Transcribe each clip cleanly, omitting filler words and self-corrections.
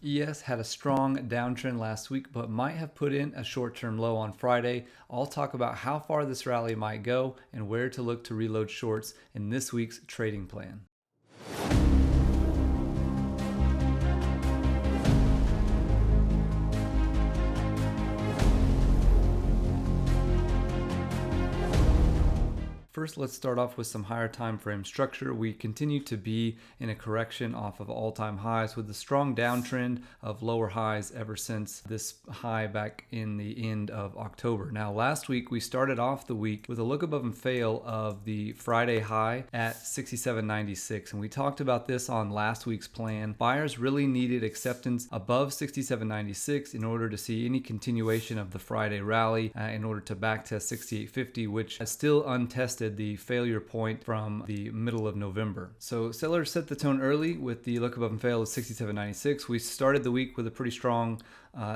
ES had a strong downtrend last week, but might have put in a short-term low on Friday. I'll talk about how far this rally might go and where to look to reload shorts in this week's trading plan. First, let's start off with some higher time frame structure. We continue to be in a correction off of all-time highs with a strong downtrend of lower highs ever since this high back in the end of October. Now, last week we started off the week with a look above and fail of the Friday high at 67.96, and we talked about this on last week's plan. Buyers really needed acceptance above 67.96 in order to see any continuation of the Friday rally in order to backtest 68.50, which is still untested, the failure point from the middle of November. So sellers set the tone early with the look above and fail of 67.96. We started the week with a pretty strong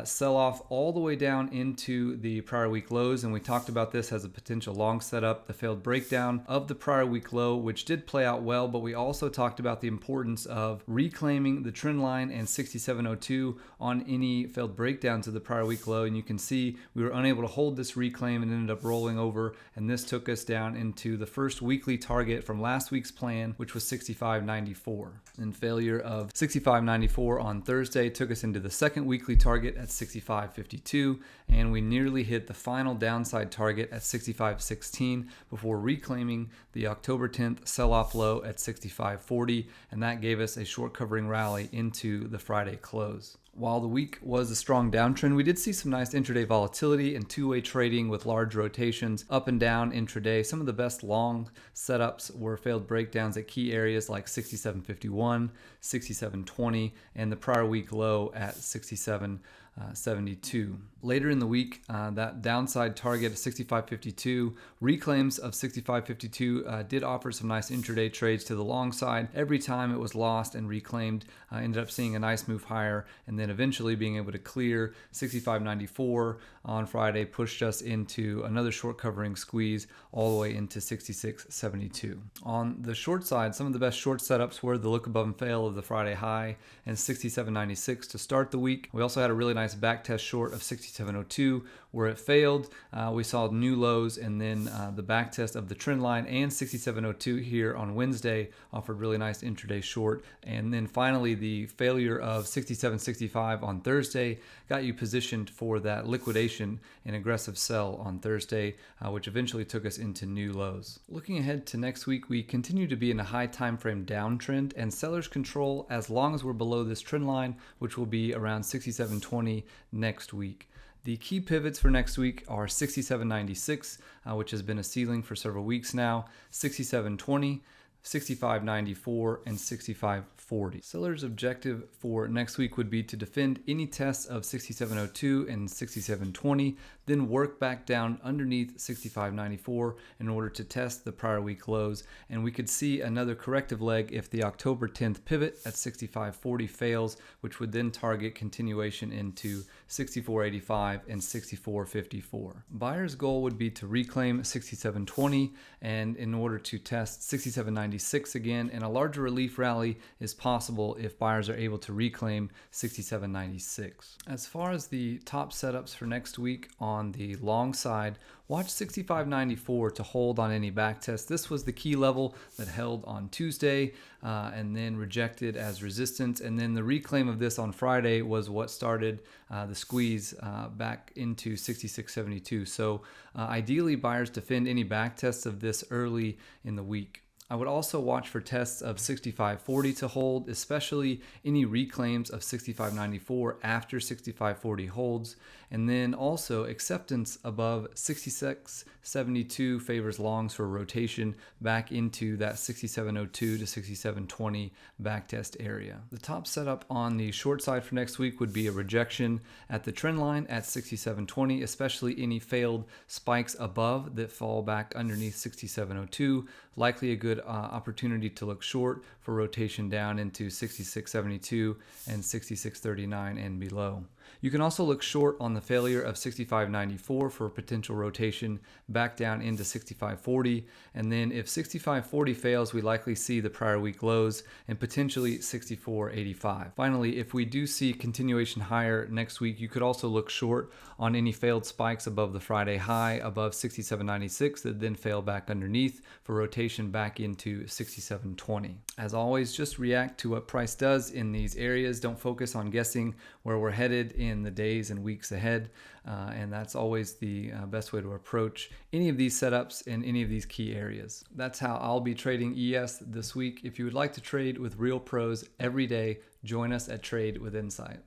sell-off all the way down into the prior week lows, and we talked about this as a potential long setup. The failed breakdown of the prior week low, which did play out well, but we also talked about the importance of reclaiming the trend line and 67.02 on any failed breakdowns of the prior week low, and you can see we were unable to hold this reclaim and ended up rolling over, and this took us down into the first weekly target from last week's plan, which was 65.94. And failure of 65.94 on Thursday took us into the second weekly target at 65.52, and we nearly hit the final downside target at 65.16 before reclaiming the October 10th sell-off low at 65.40, and that gave us a short covering rally into the Friday close. While the week was a strong downtrend, we did see some nice intraday volatility and two-way trading with large rotations up and down intraday. Some of the best long setups were failed breakdowns at key areas like 67.51, 67.20, and the prior week low at 67.72. Later in the week, that downside target of 65.52, reclaims of 65.52 did offer some nice intraday trades to the long side. Every time it was lost and reclaimed, ended up seeing a nice move higher, and then eventually being able to clear 65.94 on Friday pushed us into another short covering squeeze all the way into 66.72. On the short side, some of the best short setups were the look above and fail of the Friday high and 67.96 to start the week. We also had a really nice back test short of 67.02 where it failed. We saw new lows, and then the back test of the trend line and 67.02 here on Wednesday offered really nice intraday short. And then finally the failure of 67.65 on Thursday got you positioned for that liquidation and aggressive sell on Thursday, which eventually took us into new lows. Looking ahead to next week, we continue to be in a high time frame downtrend, and sellers control as long as we're below this trend line, which will be around 67.20 next week. The key pivots for next week are 67.96, which has been a ceiling for several weeks now, 67.20, 65.94, and 65.40. Sellers' objective for next week would be to defend any tests of 67.02 and 67.20, then work back down underneath 65.94 in order to test the prior week lows, and we could see another corrective leg if the October 10th pivot at 65.40 fails, which would then target continuation into 64.85 and 64.54. Buyers' goal would be to reclaim 67.20, and in order to test 67.96 again, and a larger relief rally is possible if buyers are able to reclaim 67.96. As far as the top setups for next week on the long side, watch 65.94 to hold on any back test. This was the key level that held on Tuesday and then rejected as resistance, and then the reclaim of this on Friday was what started the squeeze back into 66.72. So ideally buyers defend any back tests of this early in the week. I would also watch for tests of 65.40 to hold, especially any reclaims of 65.94 after 65.40 holds, and then also acceptance above 66.72 favors longs for rotation back into that 67.02 to 67.20 backtest area. The top setup on the short side for next week would be a rejection at the trend line at 67.20, especially any failed spikes above that fall back underneath 67.02. Likely a good opportunity to look short for rotation down into 66.72 and 66.39 and below. You can also look short on the failure of 65.94 for potential rotation back down into 65.40, and then if 65.40 fails, we likely see the prior week lows and potentially 64.85. Finally, if we do see continuation higher next week, you could also look short on any failed spikes above the Friday high above 67.96 that then fail back underneath for rotation back into 67.20. As always, just react to what price does in these areas. Don't focus on guessing where we're headed in the days and weeks ahead, and that's always the best way to approach any of these setups in any of these key areas. That's how I'll be trading ES this week. If you would like to trade with real pros every day, join us at Trade with Insight.